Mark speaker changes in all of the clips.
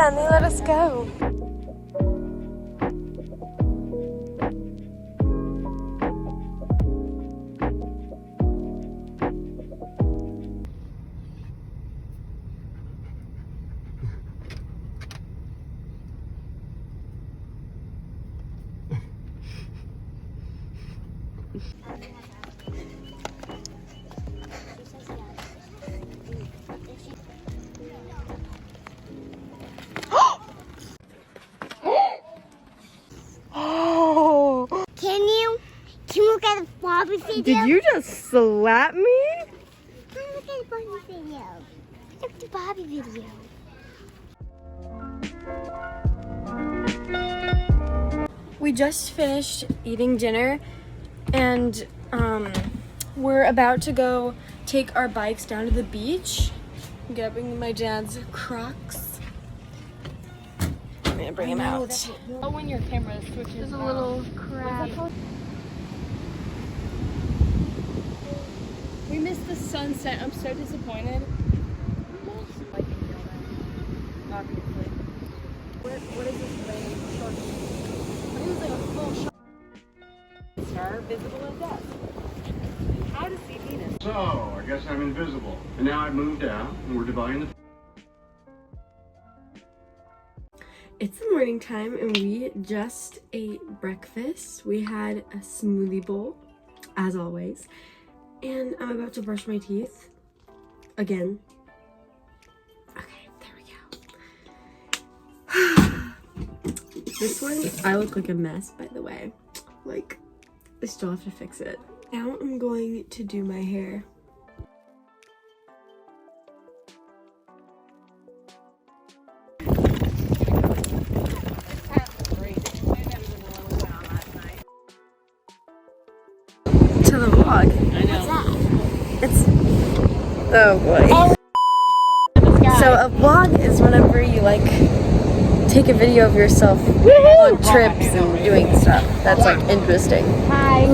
Speaker 1: Yeah, and they let us go. Oh!
Speaker 2: Can you look at the Bobby video?
Speaker 1: Did you just slap me?
Speaker 2: Can you look at the Bobby video? Look at the Bobby video.
Speaker 1: We just finished eating dinner and we're about to go take our bikes down to the beach. I'm grabbing my dad's Crocs. I'm gonna bring him out.
Speaker 3: Oh, when your camera switches.
Speaker 1: There's a little crab.
Speaker 3: We missed the sunset. I'm so disappointed. Obviously. What is this thing? It was like a full shot. Star visible at dusk. How to see Venus?
Speaker 4: So, I guess I'm invisible. And now I've moved out, and we're dividing the...
Speaker 1: It's the morning time and we just ate breakfast. We had a smoothie bowl, as always. And I'm about to brush my teeth. Again. Okay, there we go. This one, I look like a mess, by the way. Like, I still have to fix it. Now I'm going to do my hair. To the vlog.
Speaker 3: I know.
Speaker 1: It's oh boy. So a vlog is whenever you like take a video of yourself on trips and doing stuff that's like interesting.
Speaker 2: Hi.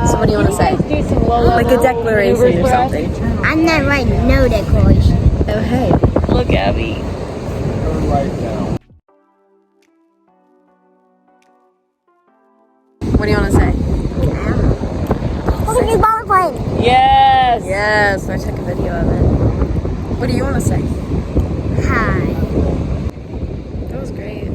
Speaker 1: So what do you want to say?
Speaker 3: Do some low
Speaker 1: Like a declaration or something.
Speaker 2: I'm not writing no declaration.
Speaker 1: Oh hey.
Speaker 3: Look, Abby.
Speaker 4: Turn right now.
Speaker 1: What do you want to say?
Speaker 2: Look at this ball plane.
Speaker 3: Yes.
Speaker 1: Yes, I took a video of it. What do you want to say?
Speaker 2: Hi.
Speaker 1: That was great.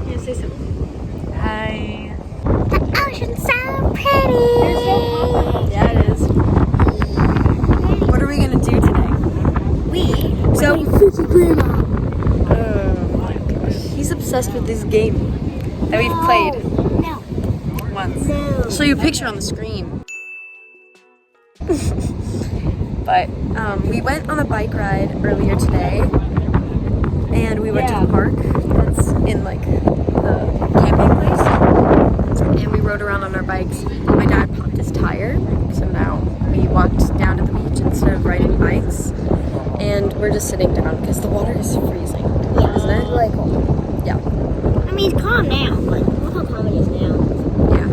Speaker 1: Yeah, say something. Hi.
Speaker 2: The ocean's so pretty.
Speaker 1: Yeah, it is. What are we gonna do today? So, oh my gosh, he's obsessed with this game that we've played
Speaker 2: No.
Speaker 1: once.
Speaker 2: No.
Speaker 1: Show you a picture on the screen. But we went on a bike ride earlier today, and we went to the park that's in like the camping place, and we rode around on our bikes. My dad popped his tire, so now we walked down to the beach instead of riding bikes, and we're just sitting down because the water is freezing, isn't it?
Speaker 2: Really cool.
Speaker 1: Yeah.
Speaker 2: I mean, it's calm now, but look how calm it is now.
Speaker 1: Yeah.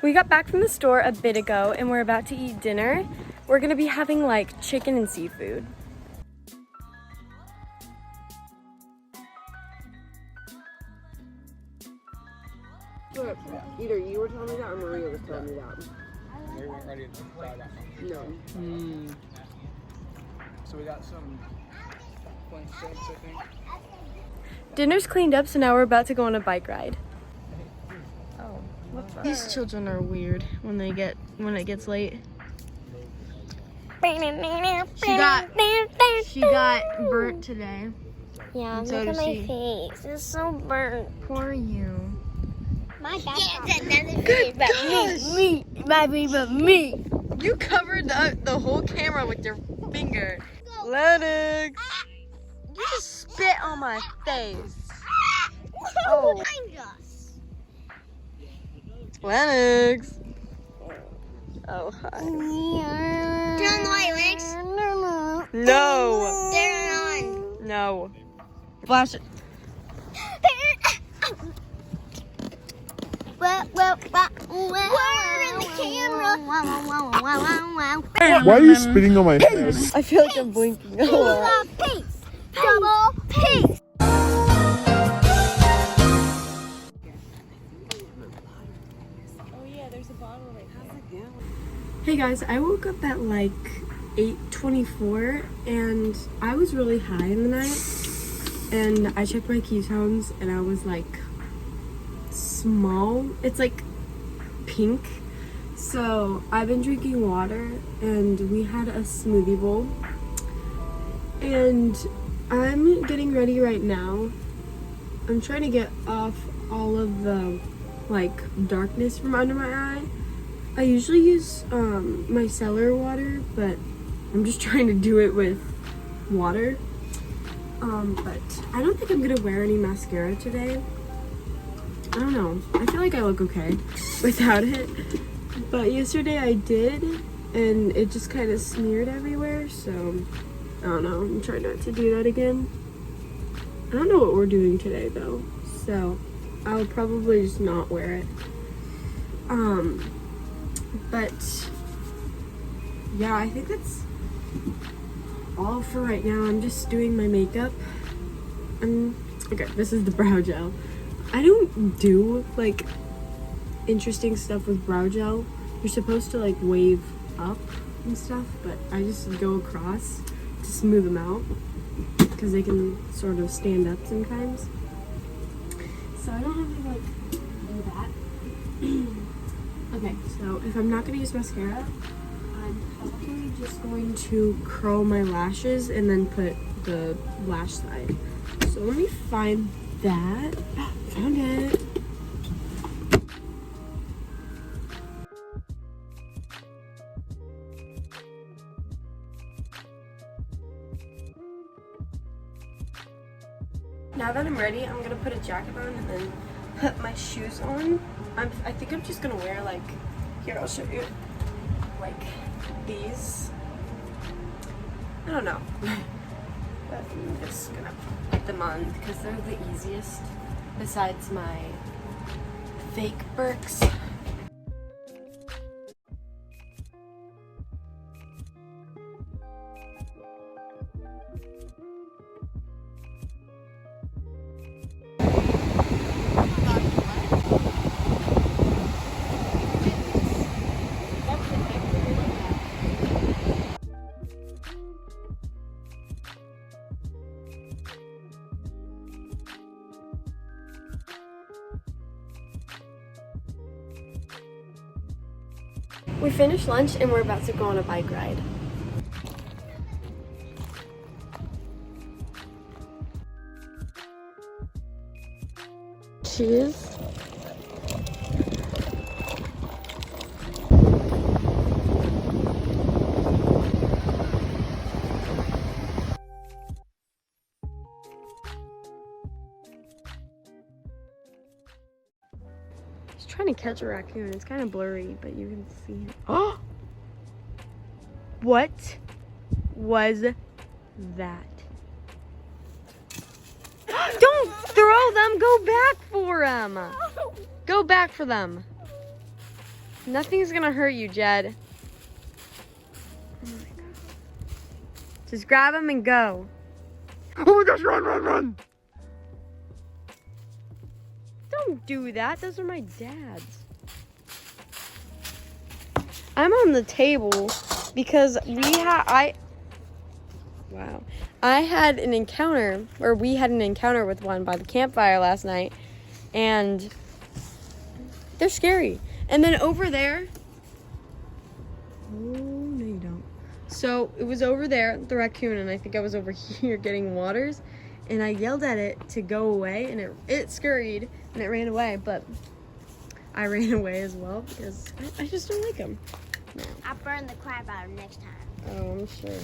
Speaker 1: We got back from the store a bit ago and we're about to eat dinner. We're gonna be having like chicken and seafood. Either you were telling me that or Maria was telling me that.
Speaker 5: We weren't ready to try that.
Speaker 1: No.
Speaker 5: So we got some plain steaks, I think.
Speaker 1: Dinner's cleaned up, so now we're about to go on a bike ride. These children are weird when it gets late. She got burnt today.
Speaker 2: Yeah,
Speaker 1: And so
Speaker 2: look at
Speaker 1: does
Speaker 2: my
Speaker 1: she.
Speaker 2: face. It's so burnt.
Speaker 1: Poor you.
Speaker 2: My dad's another face, but me, but me.
Speaker 1: You covered the whole camera with your finger. Lennox! You just spit on my face. Oh.
Speaker 2: Behind us.
Speaker 1: Lennox! Oh, hi.
Speaker 2: Turn on the light, Lennox.
Speaker 1: No.
Speaker 2: Turn it on.
Speaker 1: No. Flash it.
Speaker 2: We're in the camera.
Speaker 6: Why are you spitting on my head?
Speaker 1: I feel like I'm blinking a lot.
Speaker 2: Peace. Double peace.
Speaker 1: Hey guys, I woke up at like 8:24 and I was really high in the night and I checked my ketones and I was like small. It's like pink. So I've been drinking water and we had a smoothie bowl and I'm getting ready right now. I'm trying to get off all of the like darkness from under my eye. I usually use micellar water, but I'm just trying to do it with water. But I don't think I'm gonna wear any mascara today. I don't know. I feel like I look okay without it. But yesterday I did, and it just kind of smeared everywhere, so I don't know. I'm trying not to do that again. I don't know what we're doing today though, so I'll probably just not wear it. But yeah, I think that's all for right now. I'm just doing my makeup. Okay, this is the brow gel. I don't do like interesting stuff with brow gel. You're supposed to like wave up and stuff, but I just go across to smooth them out because they can sort of stand up sometimes. So I don't have to like do that. Okay, so if I'm not gonna use mascara, I'm probably just going to curl my lashes and then put the lash side. So let me find that. Found it. Now that I'm ready, I'm gonna put a jacket on and then put my shoes on. I think I'm just gonna wear like, here I'll show you, like these. I don't know. But I'm just gonna put them on because they're the easiest besides my fake Birks. We finished lunch and we're about to go on a bike ride. Cheers. Trying to catch a raccoon. It's kind of blurry, but you can see it. Oh! What was that? Don't throw them! Go back for them! Go back for them. Nothing's gonna hurt you, Jed. Oh my God. Just grab them and go.
Speaker 6: Oh my gosh, run, run, run!
Speaker 1: Don't do that. Those are my dad's. I'm on the table because I had an encounter, or we had an encounter with one by the campfire last night, and they're scary. And then over there, oh no you don't. So it was over there, the raccoon, and I think I was over here getting waters, and I yelled at it to go away, and it scurried and it ran away, but I ran away as well because I just don't like them. No.
Speaker 2: I'll burn the crap out of them next time.
Speaker 1: Oh, I'm sure.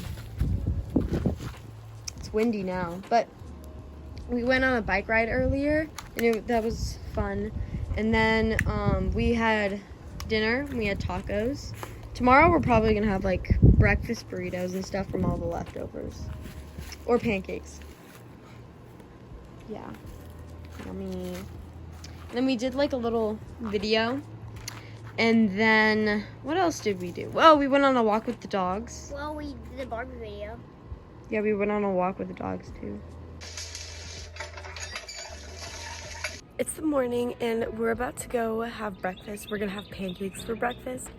Speaker 1: It's windy now, but we went on a bike ride earlier, and that was fun. And then we had dinner. We had tacos. Tomorrow we're probably gonna have like breakfast burritos and stuff from all the leftovers. Or pancakes. Yeah. Yummy. And then we did like a little video. And then what else did we do? Well, we went on a walk with the dogs.
Speaker 2: Well, we did a Barbie video.
Speaker 1: Yeah, we went on a walk with the dogs too. It's the morning and we're about to go have breakfast. We're gonna have pancakes for breakfast.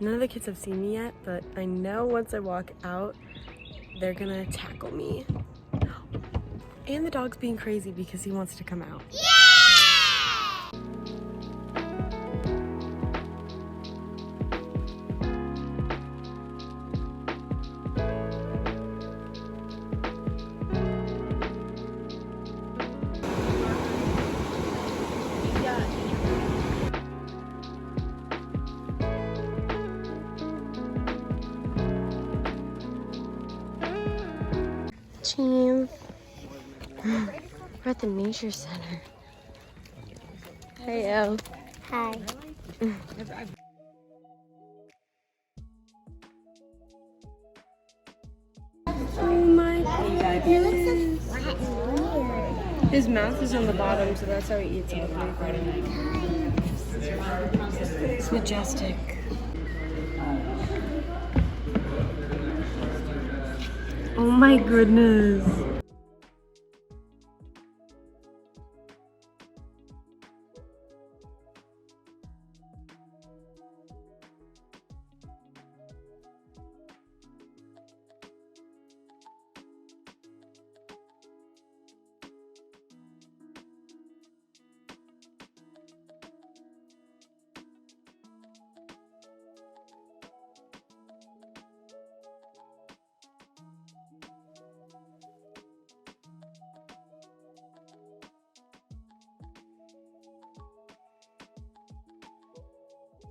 Speaker 1: None of the kids have seen me yet, but I know once I walk out, they're gonna tackle me. And the dog's being crazy because he wants to come out. Cheese. We're at the nature center. Hey, Elle.
Speaker 2: Hi.
Speaker 1: Oh my goodness. His mouth is on the bottom, so that's how he eats all the food. It's majestic. Oh my goodness.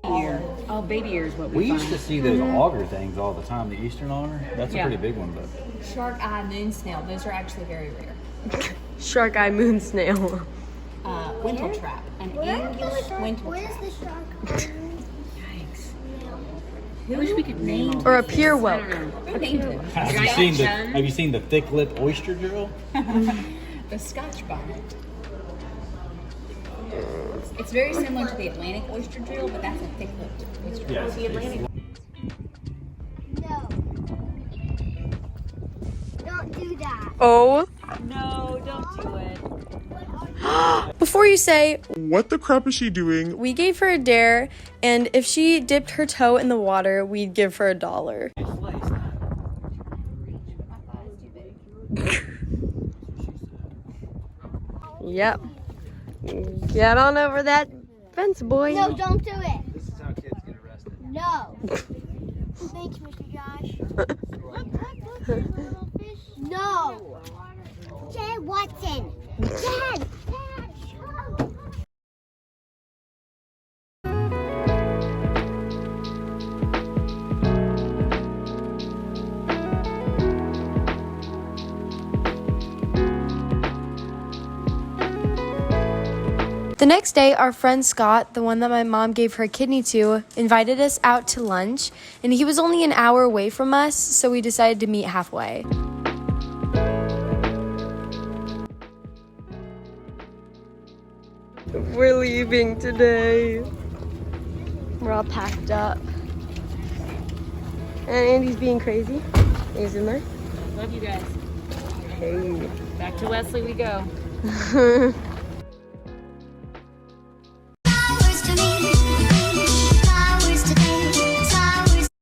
Speaker 3: Ear. Oh, baby ear is what
Speaker 7: We
Speaker 3: we
Speaker 7: used to see those auger things all the time, the eastern auger. That's
Speaker 3: Yeah.
Speaker 7: a pretty big one, but
Speaker 3: Shark eye moon snail. Those are actually very rare.
Speaker 1: Shark eye moon snail.
Speaker 3: Wintle trap. An English wintle
Speaker 2: Where's
Speaker 3: trap.
Speaker 2: the shark?
Speaker 3: Yikes. I wish we could name
Speaker 1: Or a pier
Speaker 3: I
Speaker 1: whelk.
Speaker 3: don't know. Who named it?
Speaker 7: have you seen the thick lip oyster drill?
Speaker 3: The Scotch bonnet. It's very similar to the Atlantic oyster drill, but that's a thick-lipped oyster drill.
Speaker 7: Yes.
Speaker 3: The Atlantic
Speaker 2: No. Don't do that.
Speaker 1: Oh.
Speaker 3: No, don't do it.
Speaker 1: Before you say,
Speaker 6: What the crap is she doing?
Speaker 1: we gave her a dare, and if she dipped her toe in the water, we'd give her $1. Yep. Get on over that fence, boy.
Speaker 2: No, don't do it.
Speaker 7: This is how kids get arrested.
Speaker 2: No. Thanks, Mr. Josh. Look, there's a little fish. No. Dad Watson. Dad. Dad.
Speaker 1: The next day, our friend Scott, the one that my mom gave her kidney to, invited us out to lunch, and he was only an hour away from us, so we decided to meet halfway. We're leaving today. We're all packed up. And Andy's being crazy. He's in there.
Speaker 3: Love you guys.
Speaker 1: Hey.
Speaker 3: Back to Wesley we go.